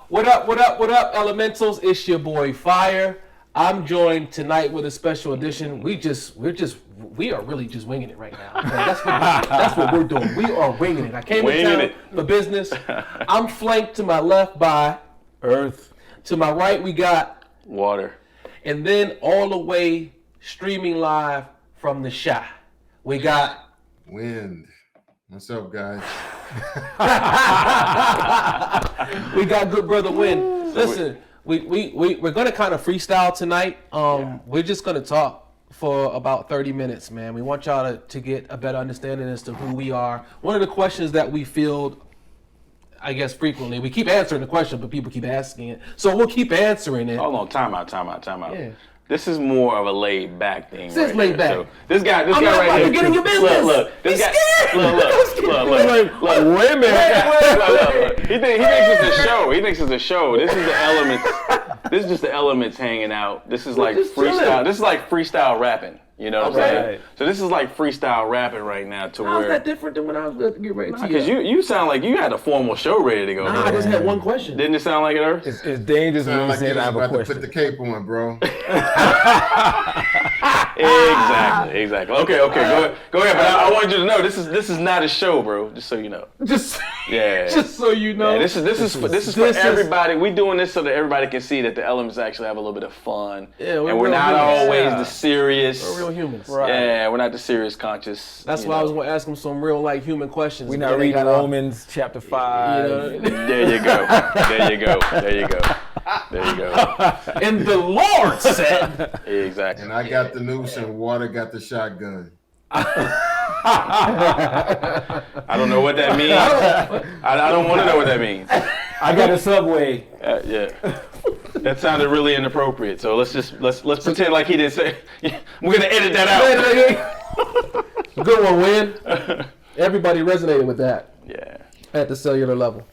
What up, what up, what up, Elementals? It's your boy Fire. I'm joined tonight with a special edition. We are really just winging it right now. Okay? That's what we're doing. We are winging it. I came in town for business. I'm flanked to my left by Earth. To my right, we got water. And then all the way streaming live from the Shy, we got Wind. What's up, guys? We got good brother Wind. Listen, we're gonna kind of freestyle tonight. We're just gonna talk for about 30 minutes, man. We want y'all to get a better understanding as to who we are. One of the questions that we field, I guess, frequently, we keep answering the question, but people keep asking it, so we'll keep answering it. Hold on, time out. Yeah. This is more of a laid back thing. This is laid back. So this guy I'm not right about here. to get in your business. Look, this He's guy. scared. Look. Wait a minute. Look. He thinks it's a show. He thinks it's a show. This is the elements. This is just the elements hanging out. This is like just freestyle. chilling. This is like freestyle rapping. You know what I'm saying? So this is like freestyle rapping right now. How's that different than when I was going to get ready to Because you sound like you had a formal show ready to go. I just had one question. Didn't it sound like it, Earth? It's dangerous when Sound you like say you I have a about to put question. the cape on, bro. Exactly. Okay. Go ahead. But I want you to know this is not a show, bro. Just so you know. Just Yeah. so you know. Yeah, this is for everybody. We doing this so that everybody can see that the elements actually have a little bit of fun. Yeah, we're and we're real not humans. always Yeah. the serious. We're real humans. Right. Yeah, we're not the serious conscious. That's why I was going to ask them some real, like, human questions. We're but not they reading got all- Romans chapter 5. You know, There you go. and the Lord said, Exactly. And I got the noose and Water got the shotgun. I don't know what that means. I don't want to know what that means. I got a Subway. Yeah. That sounded really inappropriate. So let's pretend like he didn't say. We're gonna edit that out. good one, Win. Everybody resonated with that Yeah. at the cellular level.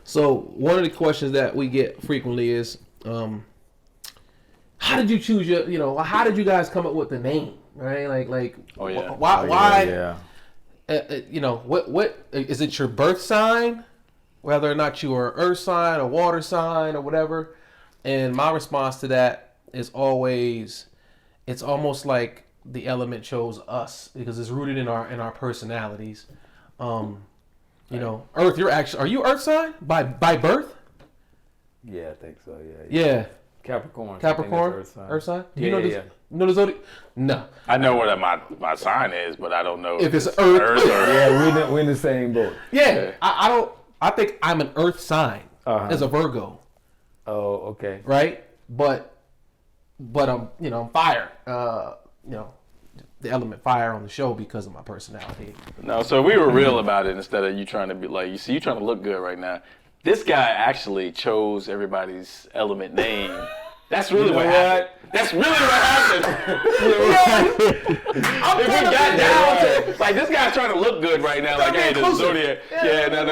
So one of the questions that we get frequently is, how did you choose how did you guys come up with the name, right? Like, Oh, yeah. why? Yeah. What is it your birth sign, whether or not you are earth sign or water sign or whatever? And my response to that is always, it's almost like the element chose us because it's rooted in our personalities. Earth, are you earth sign by birth? Yeah, I think so. Yeah. Capricorn. Capricorn, I think that's earth sign. Do Yeah, you know yeah, this? yeah. You know the zodiac? No. I know what my sign is, but I don't know If it's Earth. or Yeah, we're in the same boat. Yeah. I think I'm an earth sign as a Virgo, Oh, okay. right? But I'm fire. The element fire on the show because of my personality. No. So we were real about it instead of you trying to be like you trying to look good right now. This guy actually chose everybody's element name. That's really what happened. That's really what happened. If we got down to like this guy's trying to look good right now, like hey, the zodiac. Yeah, no.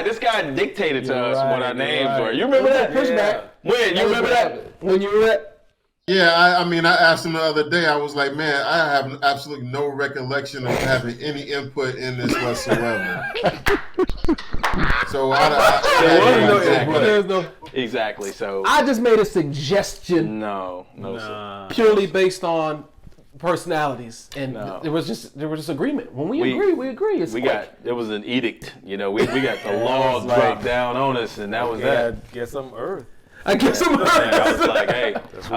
This guy dictated to us what our names were. You remember that? Pushback. When you remember that? When you were at Yeah, I mean, I asked him the other day. I was like, man, I have absolutely no recollection of having any input in this whatsoever. So there's no. Exactly. So I just made a suggestion no. Sir. purely based on personalities, and No. there was just agreement. When we agree, we agree. It's quick. It was an edict. We got the law dropped down on us, and that was that. Get some Earth. I guess I'm And I was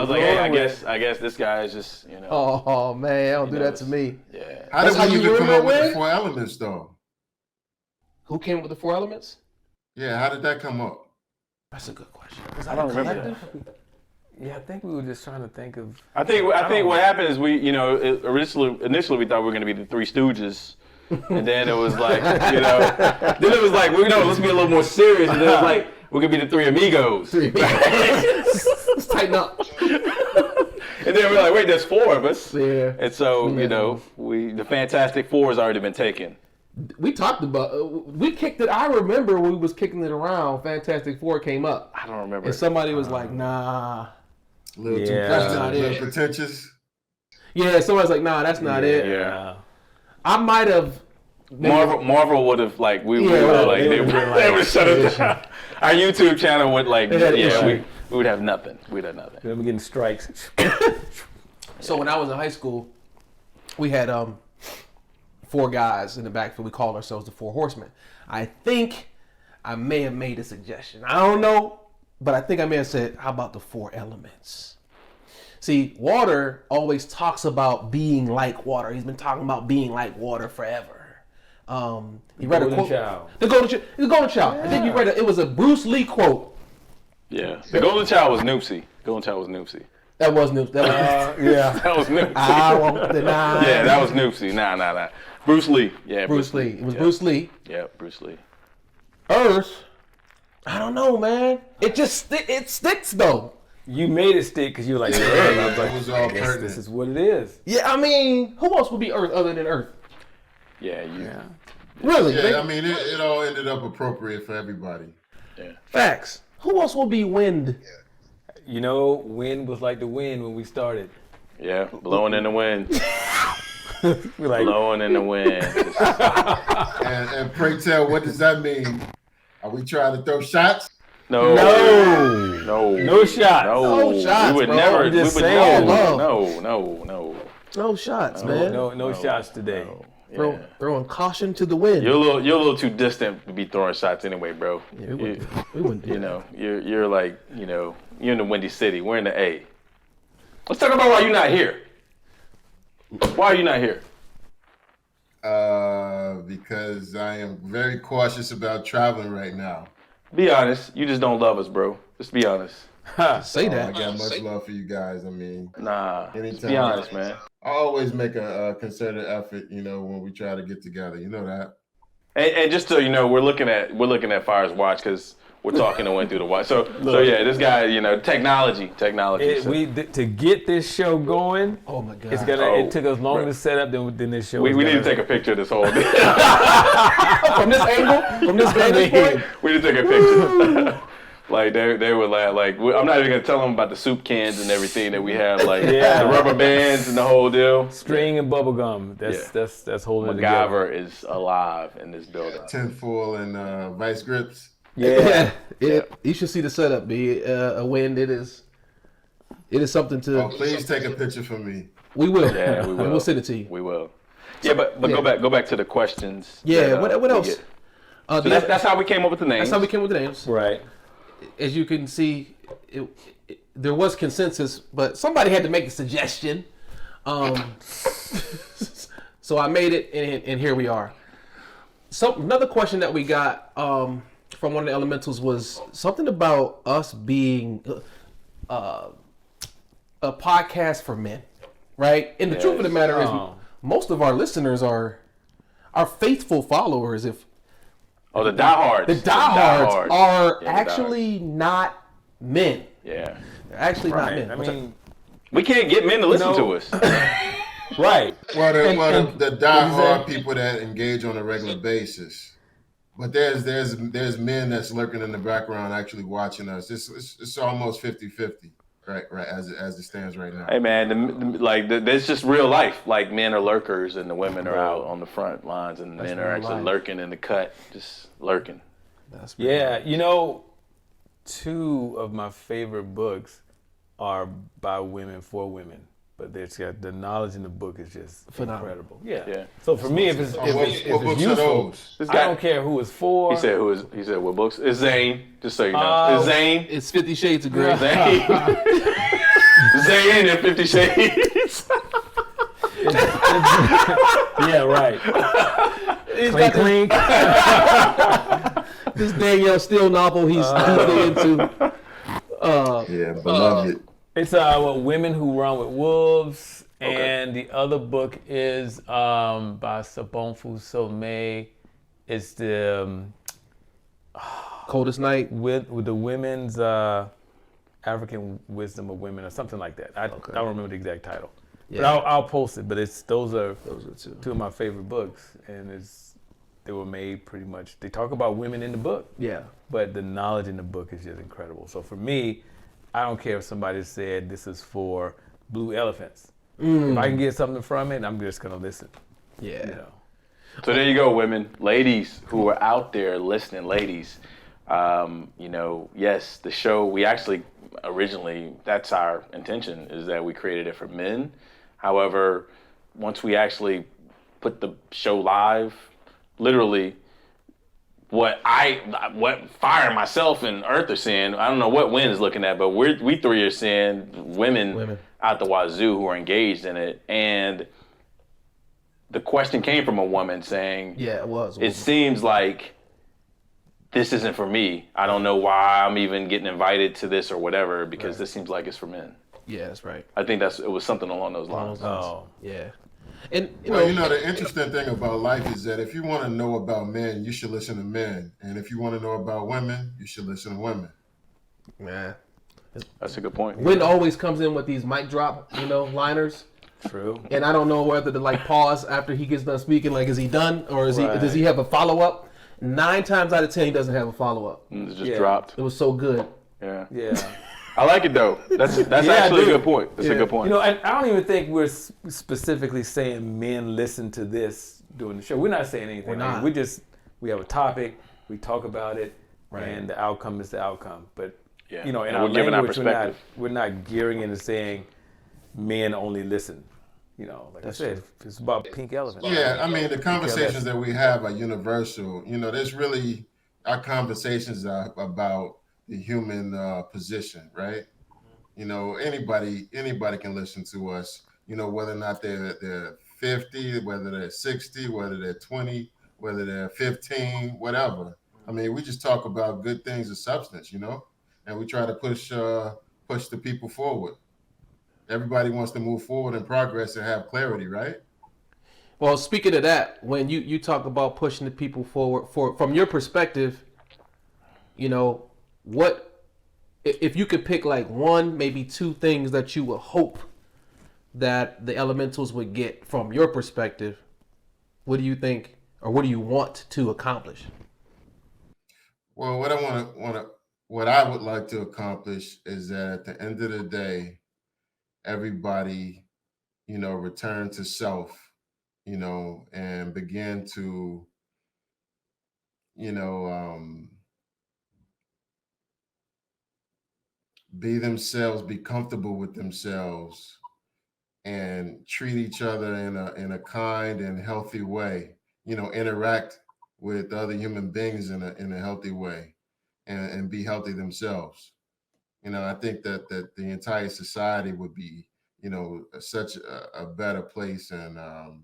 like, hey, I guess this guy is just, Oh man, don't do that to me. yeah. how That's did how we you even come remember up with when? the 4 elements, though? Who came up with the 4 elements? Yeah, how did that come up? That's a good question. I don't remember that. Yeah, I think we were just trying to think of. I think what happened is we, initially we thought we were going to be the Three Stooges. And then it was like, then it was like, let's be a little more serious. And then it was like, we're going to be the Three Amigos. Let's tighten up. And then we're like, wait, there's 4 of us. Yeah. And so, the Fantastic Four has already been taken. We talked about we kicked it. I remember we was kicking it around. Fantastic Four came up, I don't remember. and somebody was like, "Nah." A little too That's not it. pretentious. Yeah, somebody's like, "Nah, that's not it." Yeah. I might have Marvel would have like we Yeah, would like they they would've been would like, shut it down. Our YouTube channel would like had yeah issue. we would have nothing. We'd have nothing. We're getting strikes. So when I was in high school, we had 4 guys in the backfield. We called ourselves the 4 Horsemen. I think I may have made a suggestion. I don't know, but I think I may have said, "How about the 4 elements?" See, water always talks about being like water. He's been talking about being like water forever. He read a Golden quote. Child. The Golden Child. I think you read it. It was a Bruce Lee quote. Yeah, the Golden Child was Noopsy. Golden Child was Noopsy. That was new. That was. Yeah. That was Noopsy. I won't deny. Yeah, that was Noopsy. Nah. Bruce Lee. Yeah, Bruce Lee. It was Yeah. Bruce Lee. Yeah, Bruce Lee. Earth. I don't know, man. It just it sticks though. You made it stick because you were like, yeah. I was It like, was all I guess pertinent. this is what it is. Yeah, I mean, who else would be Earth other than Earth? Yeah, you. Yeah. Really? Yeah, I mean, it all ended up appropriate for everybody. Facts. Who else will be Wind? You know, wind was like the wind when we started. Yeah, blowing in the wind. We're like, Blowing in the wind. And pray tell, what does that mean? Are we trying to throw shots? No. no shots. No shots, We would bro. never. I'm We just would saying. no. No shots, man. No shots today. Yeah. Throwing caution to the wind. You're a little too distant to be throwing shots anyway, bro. Yeah, we wouldn't do You that. know, you're like, you know, you're in the Windy City. We're in the A. Let's talk about why you're not here. Why are you not here? Because I am very cautious about traveling right now. Be honest. You just don't love us, bro. Just be honest. Say I that. got much love for you guys. I mean, Nah. Just Anytime. be honest, man. I always make a concerted effort, when we try to get together. You know that. And just so you know, we're looking at Fire's watch because we're talking and went through the watch. So yeah, this guy, technology. To get this show going, Oh my God. it took us longer to set up than this show. We was need to gonna- take a picture of this whole thing. From this angle, from this vantage point. We need to take a picture. Like they were like I'm not even gonna tell them about the soup cans and everything that we have, like the rubber bands and the whole deal. string and bubble gum. That's holding it together. MacGyver is alive in this building. Tinfoil and vice grips. Yeah. You should see the setup. Be a wind. It is something to. Oh, please take a picture for me. We will. Yeah, we will. We'll send it to you. We will. Yeah, but Yeah. go back to the questions. Yeah. that, What we else? get. So that's how we came up with the names. That's how we came with the names. Right. As you can see, there was consensus, but somebody had to make a suggestion. So I made it, and here we are. So another question that we got from one of the elementals was something about us being a podcast for men, right? And the truth of the matter is, most of our listeners are our faithful followers. If Oh, the diehards. the diehards are Yeah, the actually not men. Yeah. They're actually not Right. men. I mean, We can't get men to listen to us. right. Well, And- the diehard people that engage on a regular basis. But there's men that's lurking in the background actually watching us. It's almost 50-50, right as it stands right now. Hey man, there's just real life. Like men are lurkers and the women are out on the front lines, and the men are real actually life. lurking in the cut, just lurking. That's Yeah. 2 of my favorite books are by women for women. But the knowledge in the book is just Phenomenal. incredible. Yeah. Yeah. So for me, if it's What books are useful, those? This I guy, don't care who it's for. he said what books? It's Zane. Just so you know, Oh. it's Zane. It's 50 Shades of Grey. Zane. Zane and 50 Shades. Yeah, right. He's Clink, got clink. this Danielle Steele novel he's deeply into. Yeah, beloved. It's Women Who Run with Wolves, and the other book is by Sabonfu Somé. It's the Coldest Night. with the women's African wisdom of women or something like that. I don't remember the exact title, but Yeah. I'll post it. But those are Those are 2. 2 of my favorite books, and they were made pretty much. They talk about women in the book, Yeah. but the knowledge in the book is just incredible. So for me, I don't care if somebody said this is for blue elephants. If I can get something from it, I'm just gonna listen. Yeah. You know. So there you go, women, ladies who are out there listening, ladies. Yes, the show, we actually originally, that's our intention, is that we created it for men. However, once we actually put the show live, literally what Fire and myself and Earth are seeing, I don't know what Win is looking at, but we three are seeing women out the wazoo who are engaged in it. And the question came from a woman saying, Yeah, it was. it seems like this isn't for me. I don't know why I'm even getting invited to this or whatever, because this seems like it's for men. Yeah, that's right. I think it was something along those lines. Oh, Yeah. And the interesting thing about life is that if you want to know about men, you should listen to men. And if you want to know about women, you should listen to women. man, That's a good point. Win always comes in with these mic drop, liners. true. And I don't know whether to pause after he gets done speaking. Is he done, or Right. does he have a follow up? 9 times out of 10, he doesn't have a follow up. It just dropped. It was so good. Yeah. Yeah. I like it though. That's Yeah, actually a dude. good point. That's a good point. And I don't even think we're specifically saying men listen to this during the show. We're not saying anything. We're not. We have a topic, we talk about it, Right. and the outcome is the outcome. But Yeah. in And our we're giving our language, perspective. we're not gearing into saying men only listen. Like That's I said, it's about pink elephant. Yeah, I mean, the conversations that we have are universal. There's really, our conversations are about the human position, right? Anybody can listen to us, whether or not they're 50, whether they're 60, whether they're 20, whether they're 15, whatever. I mean, we just talk about good things of substance, and we try to push the people forward. Everybody wants to move forward and progress and have clarity, right? Well, speaking of that, when you talk about pushing the people forward, from your perspective, what if you could pick one, maybe 2 things that you would hope that the elementals would get from your perspective? What do you think, or what do you want to accomplish? Well, what I would like to accomplish is that at the end of the day, everybody, return to self, and begin to, be themselves, be comfortable with themselves, and treat each other in a kind and healthy way. Interact with other human beings in a healthy way, and be healthy themselves. I think that the entire society would be, such a better place, and a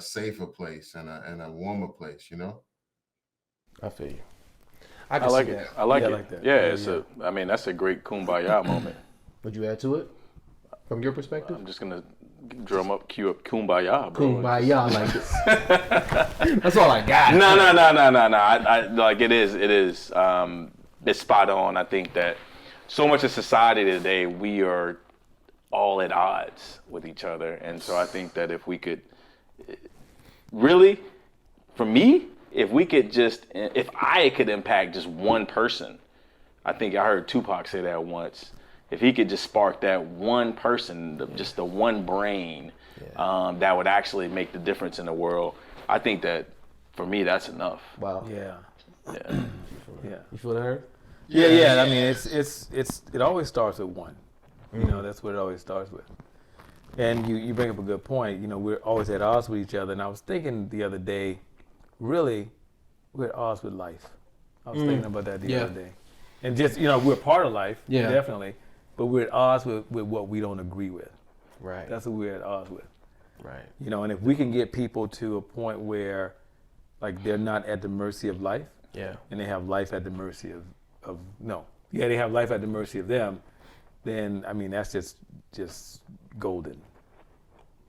safer place, and a warmer place. I feel you. I can like see it. that. I like Yeah, I it. like that. Yeah, that's a great kumbaya moment. Would you add to it from your perspective? I'm just gonna cue up kumbaya, bro. Kumbaya, like this. That's all I got. No. I like it is. It's spot on. I think that so much of society today, we are all at odds with each other, and so I think that if we could, really, for me, if I could impact just one person, I think I heard Tupac say that once. If he could just spark that one person, just the one brain, that would actually make the difference in the world, I think that for me, that's enough. Wow. Yeah. Yeah. Yeah. You feel that hurt? Yeah. I mean, it always starts with one. That's what it always starts with. And you bring up a good point. We're always at odds with each other. And I was thinking the other day, really, we're at odds with life. I was thinking about that the other day. And just, we're part of life, definitely. But we're at odds with what we don't agree with. Right. That's what we're at odds with. Right. And if we can get people to a point where, they're not at the mercy of life, Yeah. and they have life at the mercy they have life at the mercy of them, then, I mean, that's just golden.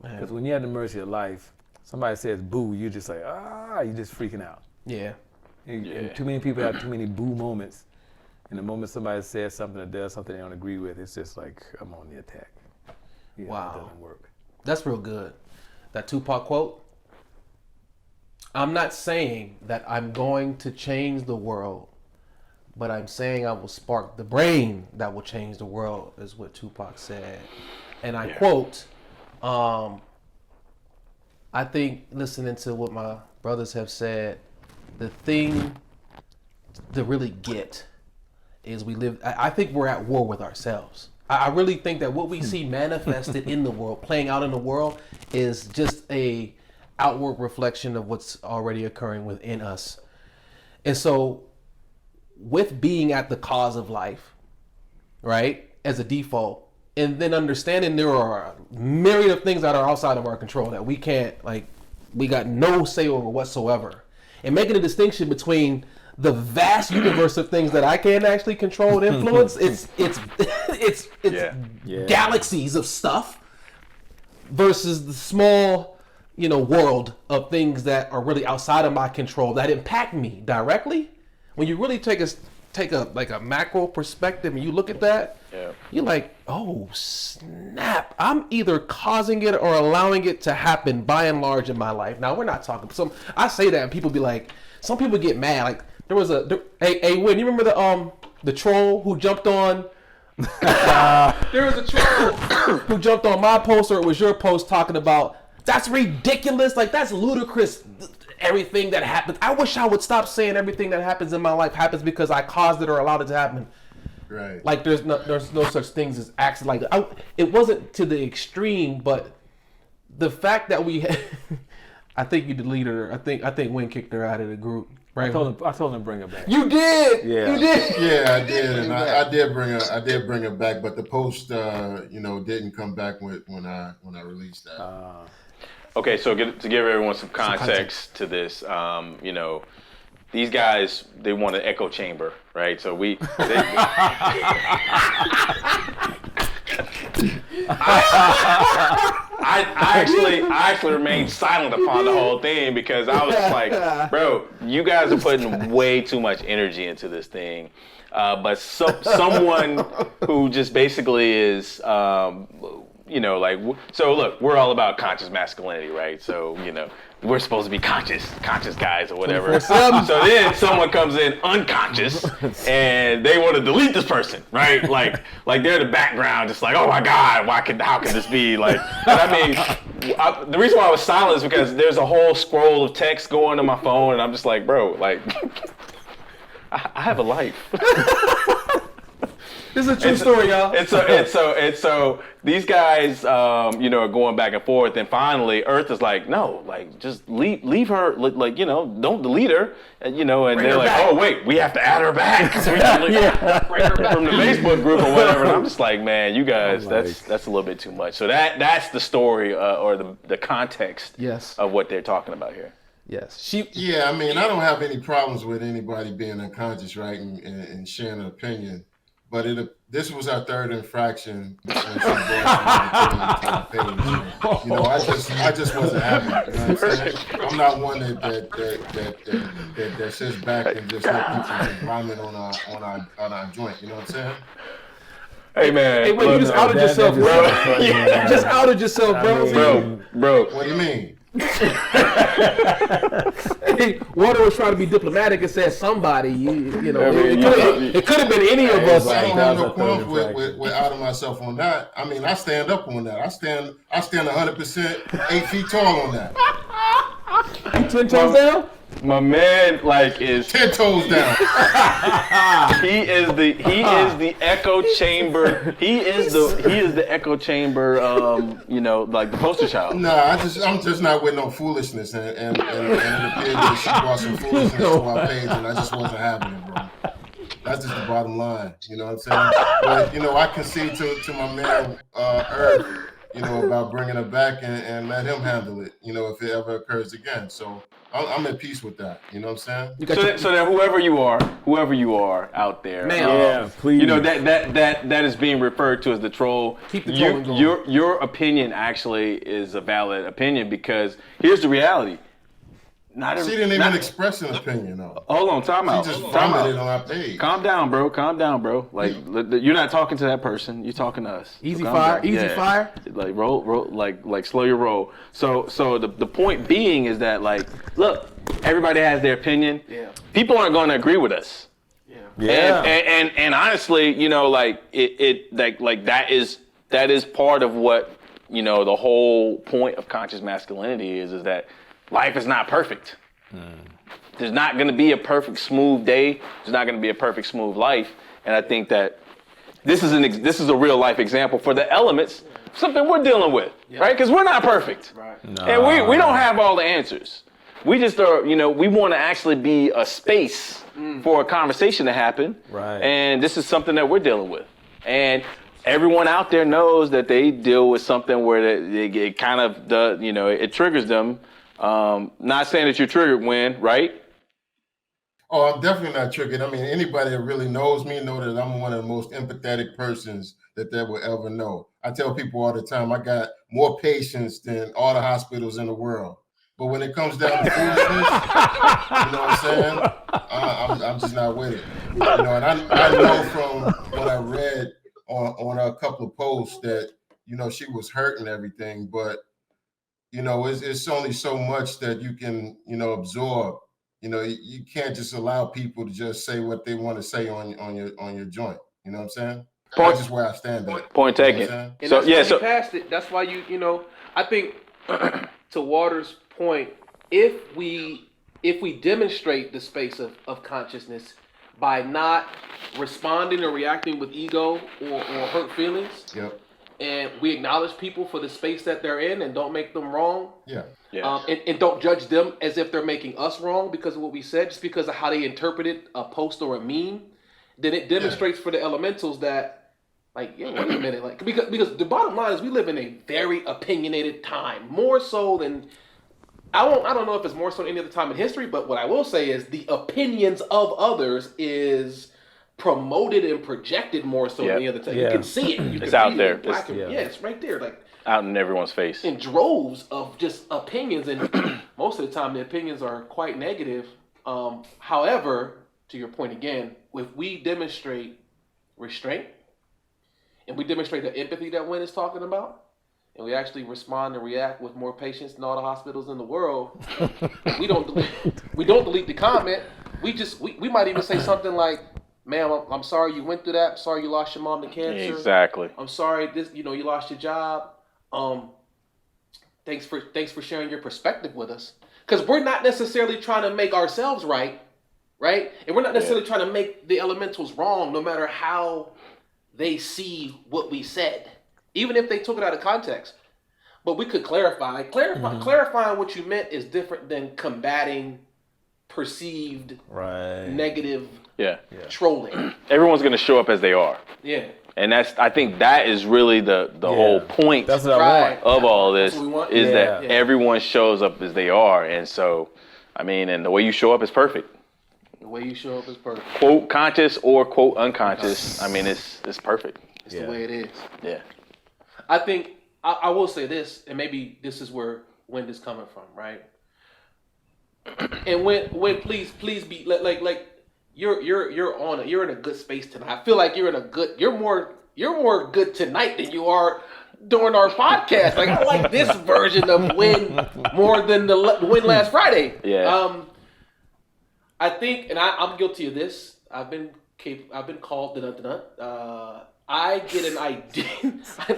Because when you're at the mercy of life, somebody says boo, you're just like, you're just freaking out. Yeah. And too many people have too many boo moments. And the moment somebody says something or does something they don't agree with, it's just like, I'm on the attack. Wow. It doesn't work. That's real good. That Tupac quote. I'm not saying that I'm going to change the world, but I'm saying I will spark the brain that will change the world, is what Tupac said. And I quote, I think listening to what my brothers have said, the thing to really get is I think we're at war with ourselves. I really think that what we see manifested in the world, playing out in the world, is just a outward reflection of what's already occurring within us. And so with being at the cause of life, right, as a default, and then understanding there are a myriad of things that are outside of our control that we can't, we got no say over whatsoever. And making a distinction between the vast universe of things that I can actually control and influence, it's galaxies of stuff versus the small, world of things that are really outside of my control that impact me directly. When you really take a macro perspective and you look at that, you're like, oh snap! I'm either causing it or allowing it to happen by and large in my life. Now we're not talking. I say that and people be like, some people get mad. Like there was hey Win, you remember the troll who jumped on? There was a troll who jumped on my post, or it was your post, talking about that's ridiculous. Like that's ludicrous. Everything that happens, I wish I would stop saying everything that happens in my life happens because I caused it or allowed it to happen. Right. Like there's no such things as acts like that. It wasn't to the extreme, but the fact that we I think you deleted her. I think Win kicked her out of the group. Right? I told him to bring her back. You did. Yeah. You did. Yeah, I did, and I did bring her back, but the post, didn't come back when I released that. Okay, so to give everyone some context to this, these guys, they want an echo chamber, right? So I actually remained silent upon the whole thing because I was just like, bro, you guys are putting way too much energy into this thing. But someone who just basically is, so look, we're all about conscious masculinity, right? So, we're supposed to be conscious guys or whatever. So then someone comes in unconscious and they want to delete this person, right? Like they're in the background, just like, oh my God, how can this be? Like, the reason why I was silent is because there's a whole scroll of text going on my phone and I'm just like, bro, like, I have a life. This is a true story, y'all. And so these guys, are going back and forth, and finally Earth is like, no, like just leave her, don't delete her, and they're like, oh wait, we have to add her back. So we have to bring her back from the Facebook group or whatever. And I'm just like, man, you guys, that's a little bit too much. So that's the story or the context of what they're talking about here. Yes. Yeah, I mean, I don't have any problems with anybody being unconscious, right, and sharing an opinion. But this was our third infraction. And she brought something to the page. I just wasn't happy. You know what I'm saying? I'm not one that sits back and just let people just vomit on our joint. You know what I'm saying? Hey man, hey, wait, you just outed yourself, bro. You just outed yourself, bro. Bro. What do you mean? Hey, Walter was trying to be diplomatic and said somebody. It could have been any of us. I don't have no qualms with outing myself on that. I mean, I stand up on that. I stand 100%, 8 feet tall on that. 10 toes down. My man, is 10 toes down. He is the echo chamber. He is the echo chamber. The poster child. Nah, I'm just not with no foolishness, and it appeared that she brought some foolishness to our page, and I just wasn't having it, bro. That's just the bottom line. You know what I'm saying? But I concede to my man Earth, about bringing her back and let him handle it. If it ever occurs again. So I'm at peace with that. You know what I'm saying? So then whoever you are out there, please. That is being referred to as the troll. Keep the trolling going. Your opinion actually is a valid opinion because here's the reality. She didn't even express an opinion, though. Hold on, time out. She just vomited on our page. Calm down, bro. Like you're not talking to that person. You're talking to us. Easy fire. Like roll, like slow your roll. So the point being is that look, everybody has their opinion. Yeah. People aren't going to agree with us. Yeah. And honestly, that is part of what you know, the whole point of conscious masculinity is that life is not perfect. There's not going to be a perfect smooth day. There's not going to be a perfect smooth life. And I think that this is a real life example for the elements, something we're dealing with, right? Because we're not perfect. Right. No. And we don't have all the answers. We just are, you know, we want to actually be a space for a conversation to happen. Right. And this is something that we're dealing with. And everyone out there knows that they deal with something where it kind of does, you know, it triggers them. Not saying that you're triggered, Win, right? Oh, I'm definitely not triggered. I mean, anybody that really knows me know that I'm one of the most empathetic persons that they will ever know. I tell people all the time, I got more patience than all the hospitals in the world. But when it comes down to foolishness, you know what I'm saying? I'm just not with it. You know, and I know from what I read on a couple of posts that, you know, she was hurt and everything, but, you know, it's only so much that you can, you know, absorb. You know, you can't just allow people to just say what they want to say on your joint. You know what I'm saying? That's just where I stand at. Point taken. You know what I'm saying? And So, that's yeah, why so- you passed it. That's why you know, I think to Waters' point, if we demonstrate the space of consciousness by not responding or reacting with ego or hurt feelings, Yep. and we acknowledge people for the space that they're in and don't make them wrong, Yeah. and don't judge them as if they're making us wrong because of what we said, just because of how they interpreted a post or a meme, then it demonstrates for the elementals that, like, yeah, wait a minute, like, because the bottom line is we live in a very opinionated time, more so than I don't know if it's more so than any other time in history, but what I will say is the opinions of others is promoted and projected more so than any other time. You Yeah. can see it. You It's can out read there. It in black and, Yeah. yeah, it's right there. Like, Out in everyone's face. in droves of just opinions, and most of the time the opinions are quite negative. However, to your point again, if we demonstrate restraint and we demonstrate the empathy that Wynn is talking about, and we actually respond and react with more patience than all the hospitals in the world, we don't delete the comment. We might even say something like, "Ma'am, I'm sorry you went through that. I'm sorry you lost your mom to cancer. Exactly. I'm sorry you lost your job. Thanks for sharing your perspective with us, because we're not necessarily trying to make ourselves right, and we're not necessarily trying to make the elementals wrong, no matter how they see what we said, even if they took it out of context. But we could clarify. Clarifying what you meant is different than combating perceived negative trolling. Everyone's going to show up as they are. Yeah. And I think that is really the whole point That's what I Right. want. of all this That's what we want. is that Yeah. everyone shows up as they are. And so, I mean, and the way you show up is perfect. The way you show up is perfect. Quote conscious or quote unconscious. I mean, it's perfect. It's the way it is. Yeah. I think I will say this, and maybe this is where Wind is coming from, right? And when please be like you're in a good space tonight. I feel like you're more good tonight than you are during our podcast. Like, I like this version of Wind more than the Wind last Friday. Yeah. I think, and I'm guilty of this. I've been called I get an idea.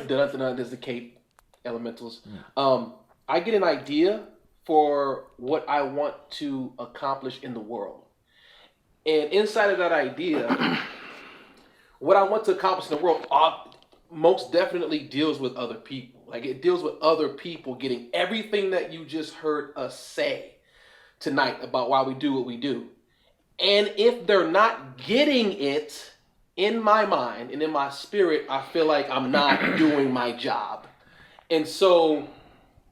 There's the Cape Elementals. I get an idea for what I want to accomplish in the world, and inside of that idea, what I want to accomplish in the world most definitely deals with other people. Like, it deals with other people getting everything that you just heard us say tonight about why we do what we do. And if they're not getting it, in my mind and in my spirit, I feel like I'm not doing my job. And so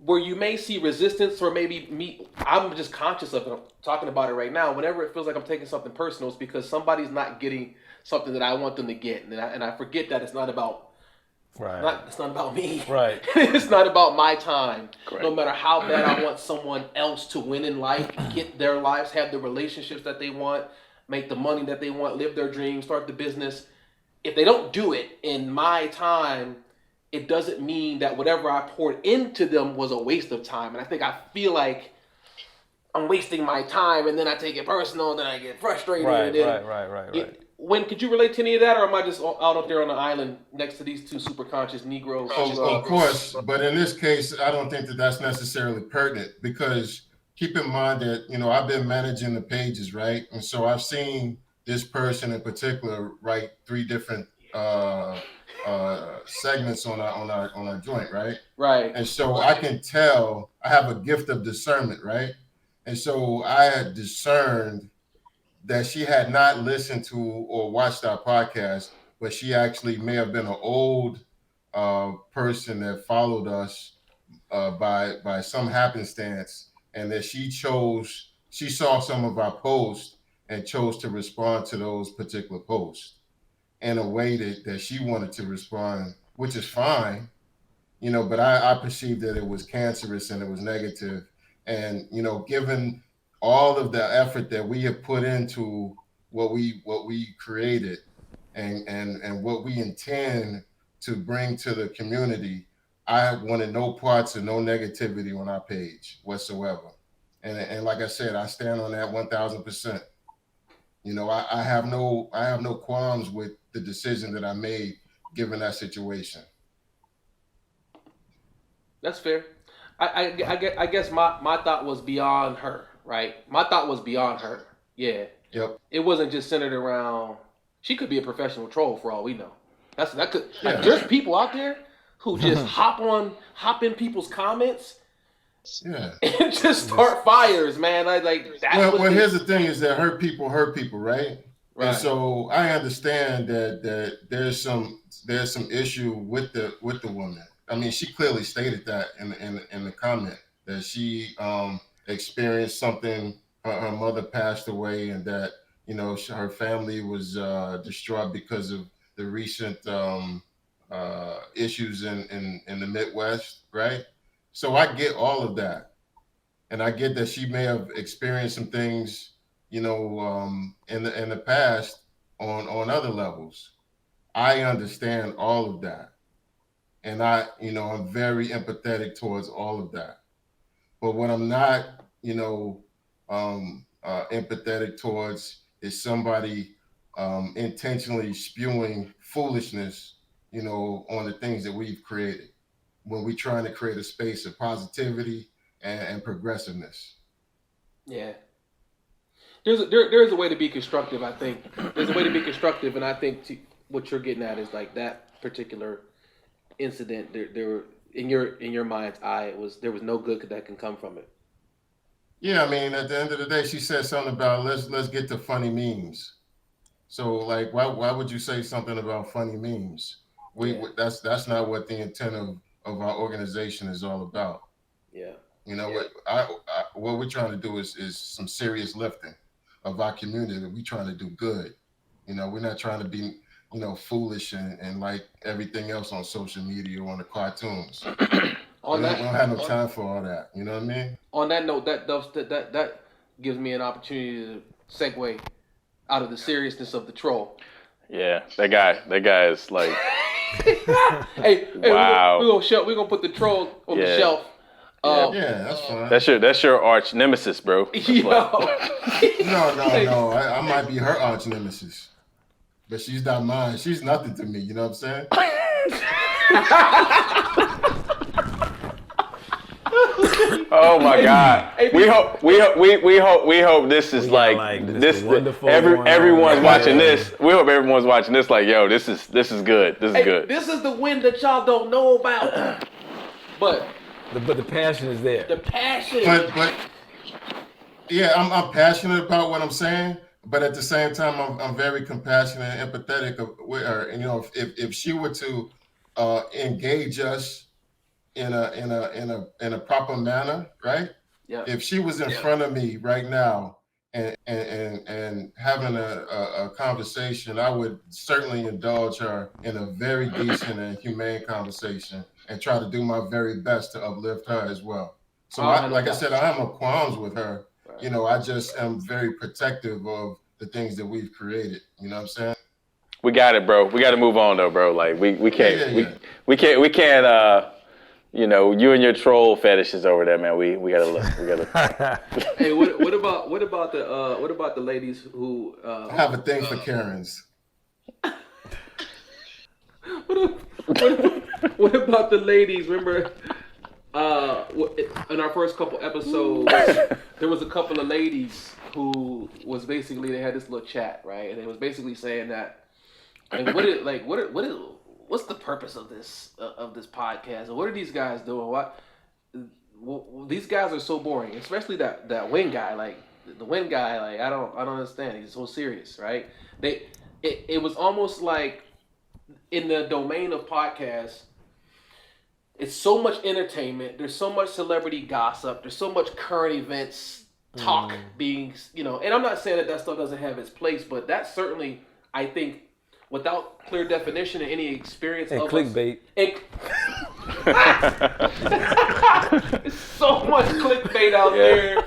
where you may see resistance, or maybe me, I'm just conscious of it, I'm talking about it right now. Whenever it feels like I'm taking something personal, it's because somebody's not getting something that I want them to get. And I forget that it's not about it's not about me. Right. It's not about my time. Correct. No matter how bad I want someone else to win in life, get their lives, have the relationships that they want, make the money that they want, live their dreams, start the business. If they don't do it in my time, it doesn't mean that whatever I poured into them was a waste of time. And I feel like I'm wasting my time, and then I take it personal, and then I get frustrated. Right, and then right. When could you relate to any of that, or am I just out there on the island next to these two super conscious Negroes? Of course, but in this case, I don't think that that's necessarily pertinent because keep in mind that, I've been managing the pages, right? And so I've seen this person in particular write 3 different segments on our joint, right? Right. And so I can tell I have a gift of discernment, right? And so I had discerned that she had not listened to or watched our podcast, but she actually may have been an old person that followed us by some happenstance, and that she saw some of our posts and chose to respond to those particular posts in a way that she wanted to respond, which is fine, but I perceived that it was cancerous and it was negative. And, given all of the effort that we have put into what we created and what we intend to bring to the community, I wanted no parts of no negativity on our page whatsoever. And like I said, I stand on that 1,000%. I have no qualms with the decision that I made given that situation. That's fair. I guess my thought was beyond her, right? My thought was beyond her. Yeah. Yep. It wasn't just centered around. She could be a professional troll for all we know. That could. Yeah. Like, there's people out there who just hop in people's comments. Yeah. And just start fires, man. Well, here's the thing: is that hurt people, right? Right. And so I understand that there's some issue with the woman. I mean, she clearly stated that in the comment that she experienced something. Her mother passed away, and that her family was distraught because of the recent issues in the Midwest, right? So I get all of that, and I get that she may have experienced some things, in the past on other levels. I understand all of that, and I'm very empathetic towards all of that. But what I'm not, empathetic towards is somebody intentionally spewing foolishness, on the things that we've created when we're trying to create a space of positivity and progressiveness. Yeah. There's a way to be constructive, I think. There's a way to be constructive, and I think what you're getting at is like that particular incident. There in your mind's eye, there was no good that can come from it. Yeah, I mean, at the end of the day, she said something about let's get to funny memes. So, like, why would you say something about funny memes? That's not what the intent of our organization is all about. Yeah. What we're trying to do is some serious lifting of our community. We're trying to do good. We're not trying to be, foolish and like everything else on social media or on the cartoons. We don't have no time for all that. You know what I mean? On that note, that gives me an opportunity to segue out of the seriousness of the troll. Yeah, that guy is like. hey, wow. We're gonna put the troll on the shelf. Yeah, that's fine. That's your arch nemesis, bro. No. I might be her arch nemesis, but she's not mine. She's nothing to me. You know what I'm saying? Oh my God! We hope this is this. Everyone's watching this. We hope everyone's watching this. Like, yo, this is good. This is good. This is the win that y'all don't know about. But the passion is there. The passion. But yeah, I'm passionate about what I'm saying. But at the same time, I'm very compassionate and empathetic with her. And if she were to engage us in a proper manner, right? Yeah. If she was in front of me right now and having a conversation, I would certainly indulge her in a very decent and humane conversation and try to do my very best to uplift her as well. So like I said, I have no qualms with her. Right. I just am very protective of the things that we've created. You know what I'm saying? We got it, bro. We got to move on though, bro. Like we can't we can't you and your troll fetishes over there, man. We gotta look. Hey, what about the ladies who I have a thing for Karens. What about the ladies? Remember, in our first couple episodes, there was a couple of ladies who was basically, they had this little chat, right? And it was basically saying that, like, what's the purpose of this podcast? What are these guys doing? These guys are so boring, especially that Win guy. Like the Win guy, like I don't understand. He's so serious, right? It was almost like in the domain of podcasts, it's so much entertainment. There's so much celebrity gossip. There's so much current events talk being, and I'm not saying that stuff doesn't have its place, but that certainly, I think, without clear definition and any experience And of clickbait. There's so much clickbait out there.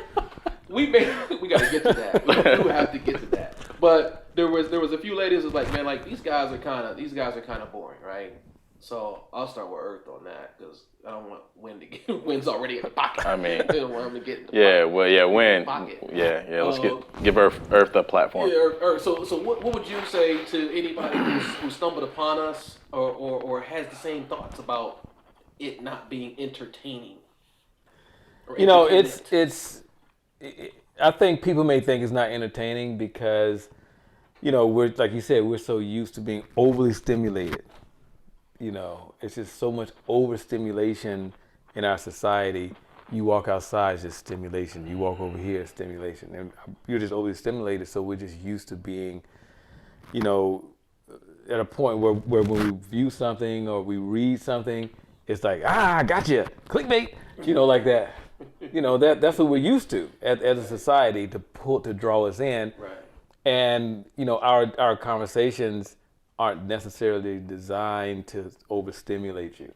We got to get to that. We do have to get to that. But there was a few ladies who was like, man, like these guys are kind of boring, right? So I'll start with Earth on that because I don't want Win to get Win's already in the pocket. I mean, I don't want him to get in the Win. pocket. Yeah. Let's give Earth a platform. Yeah, Earth. So what would you say to anybody who stumbled upon us or has the same thoughts about it not being entertaining? I think people may think it's not entertaining because, we're, like you said, we're so used to being overly stimulated. It's just so much overstimulation in our society. You walk outside, it's just stimulation. You walk over here, it's stimulation. And you're just overly stimulated, so we're just used to being, at a point where when we view something or we read something, it's like, gotcha, clickbait, like that. That's what we're used to as a society to draw us in. Right. And, our conversations aren't necessarily designed to overstimulate you.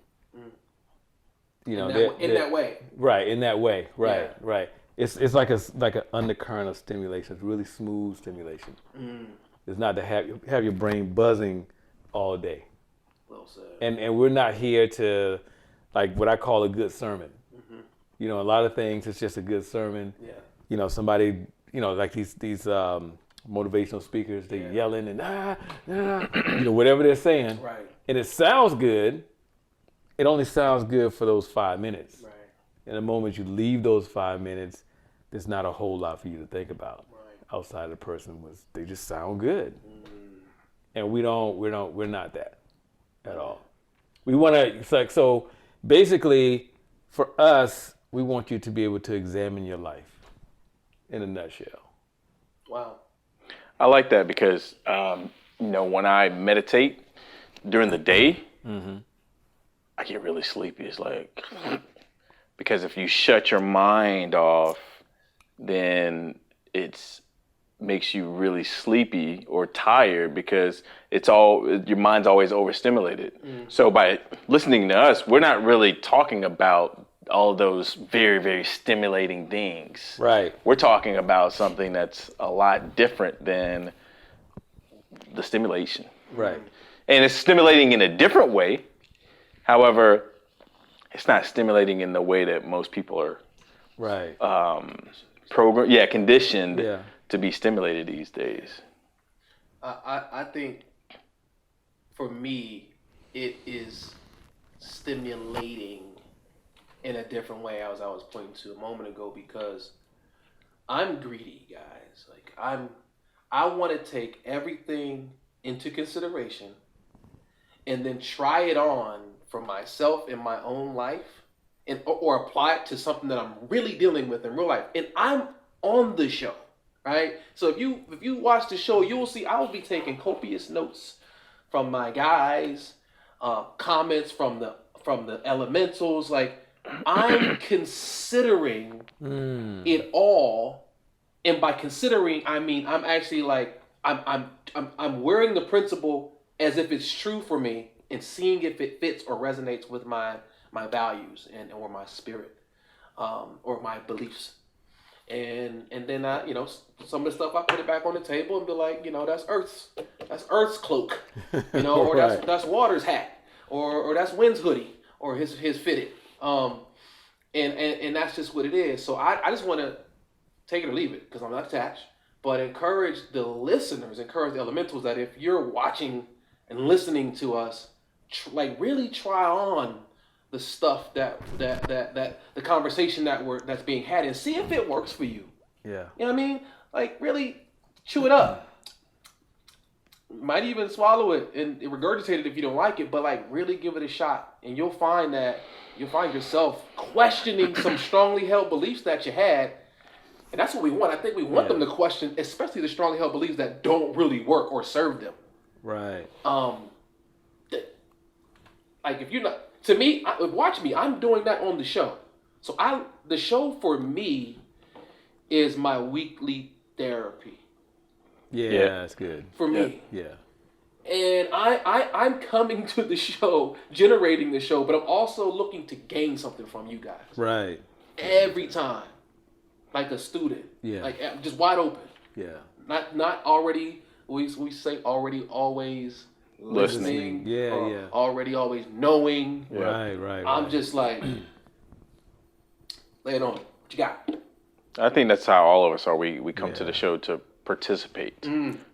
In that way. Right, in that way. Right, Yeah. right. It's like an undercurrent of stimulation. It's really smooth stimulation. It's not to have your brain buzzing all day. Well said. And we're not here to, like, what I call a good sermon. A lot of things, it's just a good sermon. Yeah. Somebody, like these motivational speakers, they're yelling and whatever they're saying. Right. And it sounds good. It only sounds good for those 5 minutes. Right. And the moment you leave those 5 minutes, there's not a whole lot for you to think about. Right. Outside the person they just sound good. And we're not that at all. We want to, it's like, so basically for us, we want you to be able to examine your life in a nutshell. Wow. I like that because, when I meditate during the day, I get really sleepy. It's like, because if you shut your mind off, then it makes you really sleepy or tired because your mind's always overstimulated. So by listening to us, we're not really talking about all those very, very stimulating things. Right. We're talking about something that's a lot different than the stimulation. Right. And it's stimulating in a different way. However, it's not stimulating in the way that most people are Right. conditioned to be stimulated these days. I think for me, it is stimulating in a different way, as I was pointing to a moment ago, because I'm greedy, guys. Like I want to take everything into consideration and then try it on for myself in my own life, and or apply it to something that I'm really dealing with in real life. And I'm on the show, right? So if you watch the show, you will see I will be taking copious notes from my guys, comments from the elementals. Like I'm considering it all, and by considering, I mean I'm actually like I'm wearing the principle as if it's true for me and seeing if it fits or resonates with my values or my spirit, or my beliefs. And then I, some of the stuff I put it back on the table and be like, that's Earth's cloak, or Right. that's Water's hat, or that's Wind's hoodie, or his fitted. And that's just what it is. So I just want to take it or leave it because I'm not attached. but encourage the listeners, encourage the elementals that if you're watching and listening to us, really try on the stuff that the conversation that's being had and see if it works for you. Yeah. You know what I mean? Like really chew it up. Might even swallow it and regurgitate it if you don't like it, but like really give it a shot, and you'll find yourself questioning some strongly held beliefs that you had. And that's what we want. I think we want them to question, especially the strongly held beliefs that don't really work or serve them. Right. Like if you're not, to me, watch me. I'm doing that on the show. So the show for me is my weekly therapy. Yeah, that's good. For me. Yeah. And I'm coming to the show, generating the show, but I'm also looking to gain something from you guys. Right. Every time. Like a student. Yeah. Like just wide open. Yeah. Not already, we say already always listening. Yeah, or yeah. already always knowing. Yeah. Right. I'm just like, lay it on. What you got? I think that's how all of us are. We come to the show to participate,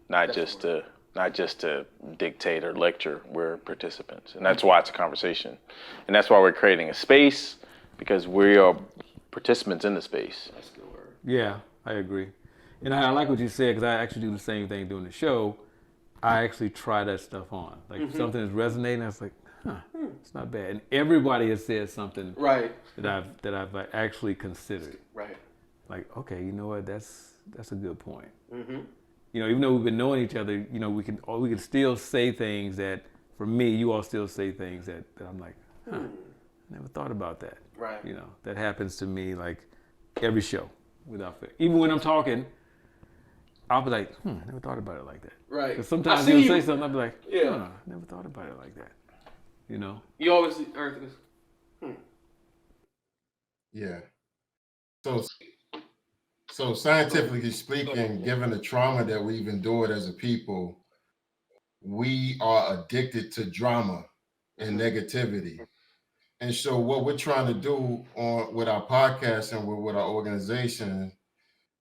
not just to dictate or lecture. We're participants, and that's why it's a conversation, and that's why we're creating a space, because we are participants in the space. That's a good word. Yeah, I agree. And I like what you said, because I actually do the same thing during the show. I actually try that stuff on. Like if something is resonating, I was like, it's not bad. And everybody has said something Right. that I've like, actually considered. Right. Like, okay, you know what? That's a good point. Mm-hmm. You know, even though we've been knowing each other, you know, we can still say things that, for me, you all still say things that I'm like, I never thought about that. Right. You know, that happens to me like every show without fail. Even when I'm talking, I'll be like, I never thought about it like that. Right. Because sometimes I see you'll you- say something, I'll be like, Yeah. never thought about it like that. You know? You always Earth is. Yeah. So scientifically speaking, given the trauma that we've endured as a people, we are addicted to drama and negativity. And so what we're trying to do with our podcast and with our organization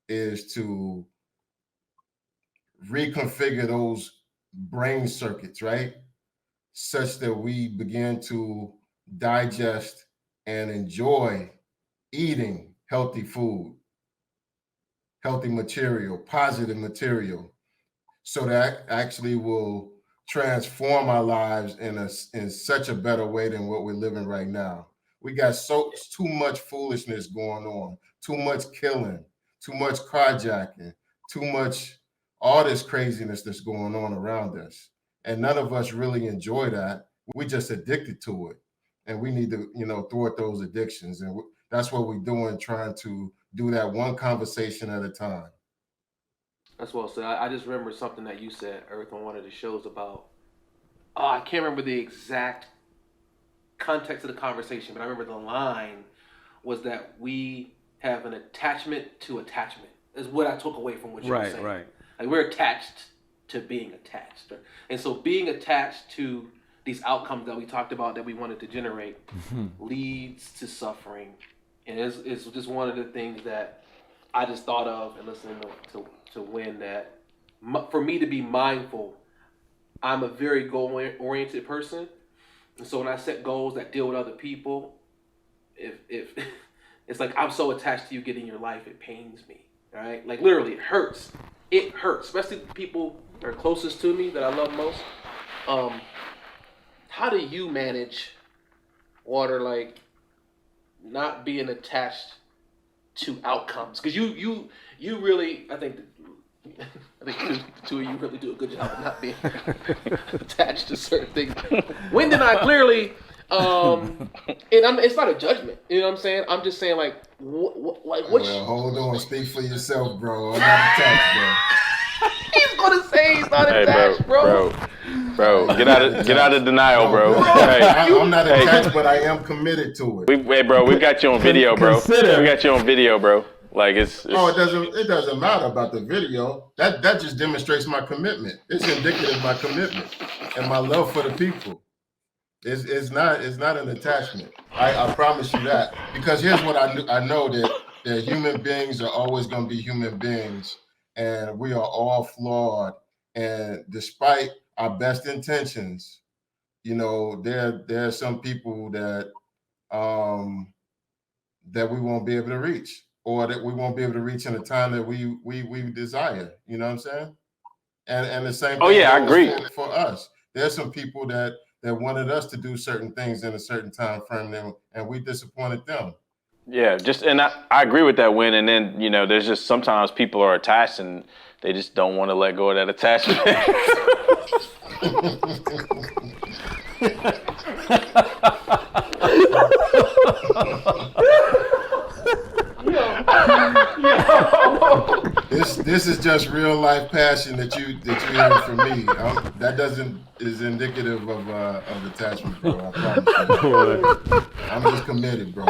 is to reconfigure those brain circuits, right? Such that we begin to digest and enjoy eating healthy food, healthy material, positive material, so that actually will transform our lives in such a better way than what we're living right now. We got too much foolishness going on, too much killing, too much carjacking, too much all this craziness that's going on around us. And none of us really enjoy that. We just addicted to it. And we need to, thwart those addictions. And that's what we're doing, trying to do that one conversation at a time. That's well said. I just remember something that you said, Earth, on one of the shows about, I can't remember the exact context of the conversation, but I remember the line was that we have an attachment to attachment, is what I took away from what you were saying. Right. Like we're attached to being attached. And so being attached to these outcomes that we talked about that we wanted to generate leads to suffering. And it's just one of the things that I just thought of and listening to Win, that for me to be mindful, I'm a very goal-oriented person. And so when I set goals that deal with other people, if it's like I'm so attached to you getting your life, it pains me, right? Like literally, it hurts. It hurts, especially the people that are closest to me that I love most. How do you manage, Water, like not being attached to outcomes? Because you really, I think the two of you really do a good job of not being attached to certain things. When did I clearly, and it's not a judgment, you know what I'm saying? I'm just saying like, what? Well, hold on, speak for yourself, bro. I'm not attached, bro. He's gonna say he's not attached, bro. Bro, get out of denial, bro. Hey, I'm not attached, but I am committed to it. We've got you on video, bro. Consider. We got you on video, bro. Like it's Oh, it doesn't matter about the video. That just demonstrates my commitment. It's indicative of my commitment and my love for the people. It's not an attachment. I promise you that. Because here's what I know, that human beings are always going to be human beings, and we are all flawed. And despite our best intentions, there are some people that we won't be able to reach, or that we won't be able to reach in the time that we desire. You know what I'm saying? And the same. Oh, thing yeah, I goes agree. For us. There's some people that wanted us to do certain things in a certain time frame, and we disappointed them. Yeah, and I agree with that, Win. And then, there's just sometimes people are attached and they just don't want to let go of that attachment. This is just real life passion that you hear from me. That is indicative of attachment, bro. I promise you. I'm just committed, bro.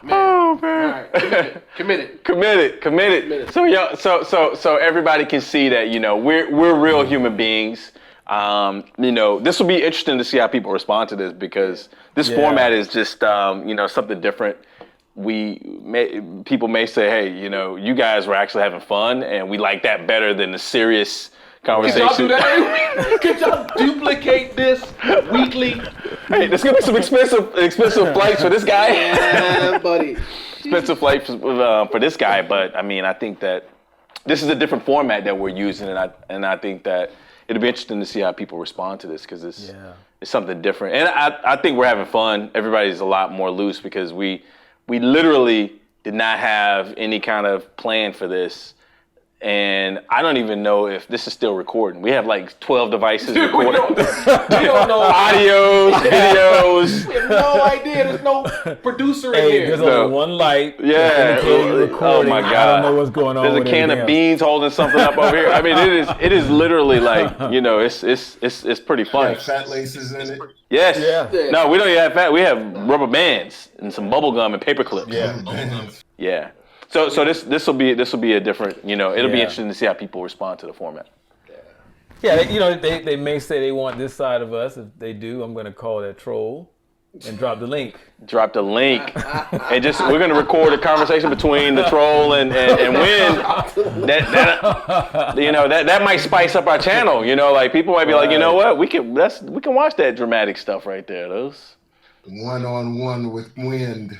Oh man, committed. So everybody can see that we're real human beings. This will be interesting to see how people respond to this, because this format is just something different. People may say, hey, you guys were actually having fun, and we like that better than the serious conversation. Could y'all do that? Could y'all duplicate this weekly? Hey, there's gonna be some expensive flights for this guy. Yeah, buddy. Expensive flights for this guy, but I mean, I think that this is a different format that we're using, and I think that it'll be interesting to see how people respond to this, because it's something different, and I think we're having fun. Everybody's a lot more loose, because we literally did not have any kind of plan for this. And I don't even know if this is still recording. We have like 12 devices recording. We don't know. Audios, videos. We have no idea. There's no producer in here. There's only one light. Yeah. Recording. Oh my God. I don't know what's going on. There's a can of beans holding something up over here. I mean, it is literally like, it's pretty fun. Got fat laces in it. Yes. Yeah. No, we don't even have fat. We have rubber bands and some bubble gum and paper clips. Yeah. Yeah. So this will be a different, it'll be interesting to see how people respond to the format. Yeah, they may say they want this side of us. If they do, I'm going to call that troll and drop the link. Drop the link, and we're going to record a conversation between the troll and Win. That might spice up our channel. Like people might be like, you know what, we can watch that dramatic stuff right there. Those. One-on-one with Wind.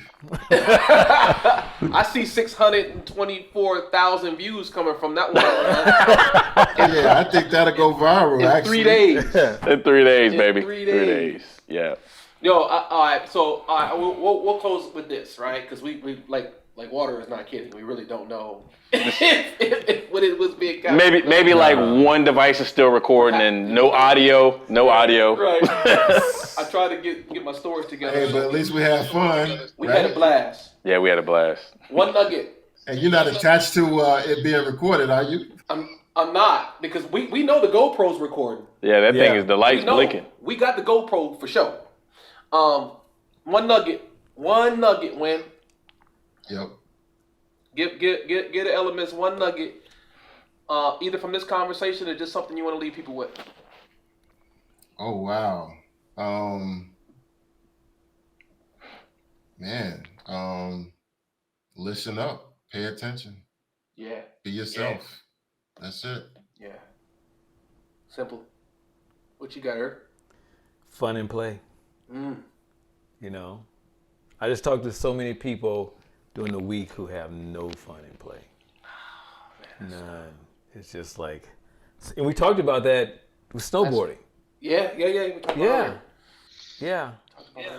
I see 624,000 views coming from that one. Yeah, I think that'll go viral. In 3 days. In 3 days, baby. 3 3 days. Yeah. Yo, all right. So we'll close with this, right? Because we like Water is not kidding. We really don't know if what it was being captured. Maybe like one device is still recording and no audio. Right. I tried to get my storage together. Hey, but at least we had fun. We had a blast. Yeah, we had a blast. One nugget. And you're not attached to it being recorded, are you? I'm not, because we know the GoPro's recording. Yeah, that thing is the lights blinking. We got the GoPro for sure. One nugget, Win. Yep. Get the elements one nugget, either from this conversation or just something you want to leave people with. Oh wow, listen up, pay attention. Yeah. Be yourself. Yeah. That's it. Yeah. Simple. What you got, Eric? Fun and play. I just talked to so many people during the week who have no fun and play. None. It's just like, and we talked about that with snowboarding. Yeah.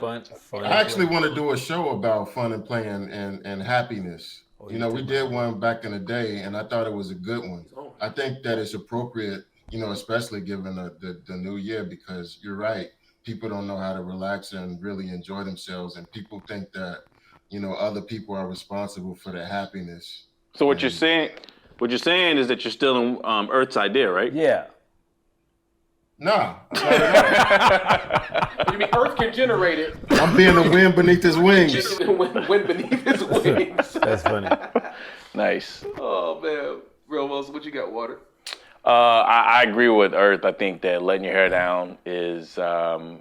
Fun. I actually want to do a show about fun and play and happiness. We did one back in the day, and I thought it was a good one. I think that it's appropriate, especially given the new year, because you're right. People don't know how to relax and really enjoy themselves, and people think that, other people are responsible for their happiness. So what you're saying is that you're still in Earth's idea, right? Yeah. Nah. You mean Earth can generate it? I'm being the wind beneath his wings. Wind beneath his wings. That's funny. Nice. Oh man, Real Wilson, what you got, Water? I agree with Earth. I think that letting your hair down is, you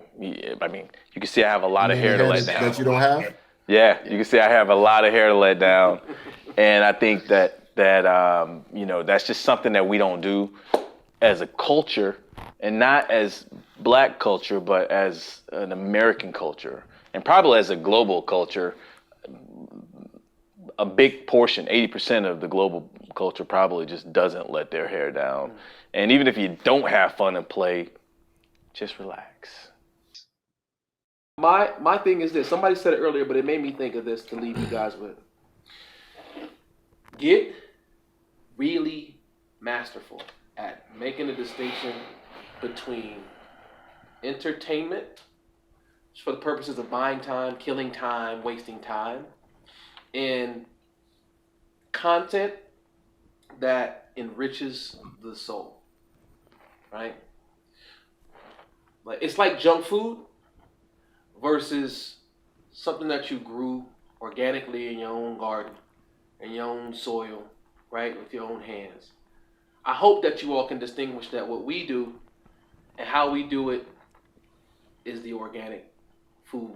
can see I have a lot of hair to let down. That you don't have? Yeah, you can see I have a lot of hair to let down. And I think that that that's just something that we don't do as a culture, and not as black culture, but as an American culture, and probably as a global culture. A big portion, 80% of the global culture probably just doesn't let their hair down. And even if you don't have fun and play, just relax. My thing is this. Somebody said it earlier, but it made me think of this to leave you guys with. Get really masterful at making a distinction between entertainment, for the purposes of buying time, killing time, wasting time, and content that enriches the soul, right? Like it's like junk food versus something that you grew organically in your own garden, in your own soil, right, with your own hands. I hope that you all can distinguish that what we do and how we do it is the organic food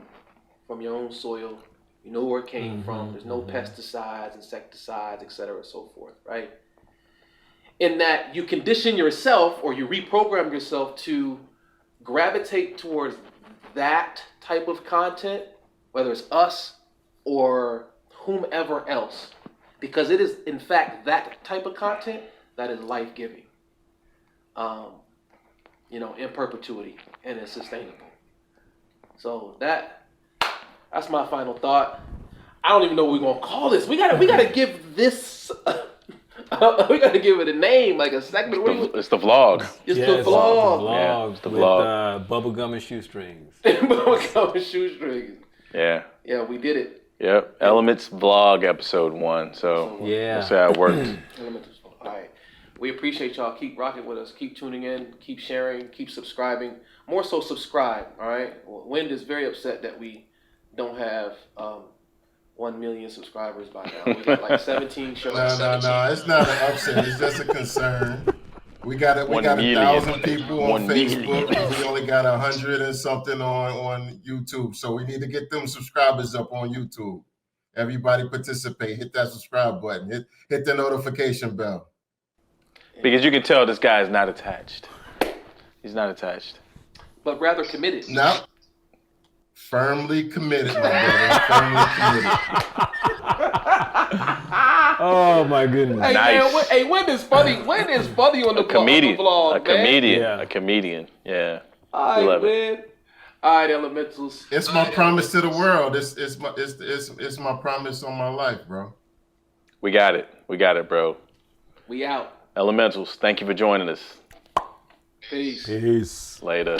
from your own soil. You know where it came from. There's no pesticides, insecticides, etc., so forth, right? In that you condition yourself or you reprogram yourself to gravitate towards that type of content, whether it's us or whomever else, because it is, in fact, that type of content that is life-giving, in perpetuity, and is sustainable. So that's my final thought. I don't even know what we're gonna call this. We gotta give this. We gotta give it a name, like a segment. It's the vlog. It's the vlog. Yeah, it's the with vlog. bubblegum and shoestrings. Bubblegum and shoestrings. Yeah. Yeah, we did it. Yep. Elements vlog episode 1. So Yeah. that's how it works. All right. We appreciate y'all. Keep rocking with us. Keep tuning in. Keep sharing. Keep subscribing. More so, subscribe. All right. Wind is very upset that we don't have 1 million subscribers by now. We got like 17 shows. No. It's not an upset. It's just a concern. We got 1,000 people on 1 million. Facebook. We only got 100 and something on YouTube. So we need to get them subscribers up on YouTube. Everybody participate. Hit that subscribe button. Hit the notification bell. Because you can tell this guy is not attached. He's not attached. But rather committed. No. Firmly committed, my brother. Firmly committed. Oh my goodness. Hey, Nice. man, Wind is funny. Wind is funny on the Comedian. vlog, A comedian. Yeah. A comedian. Yeah. All We right, love it. man. All right, elementals. It's my promise to the world. It's my promise on my life, bro. We got it. We got it, bro. We out. Elementals, thank you for joining us. Peace. Peace. Later.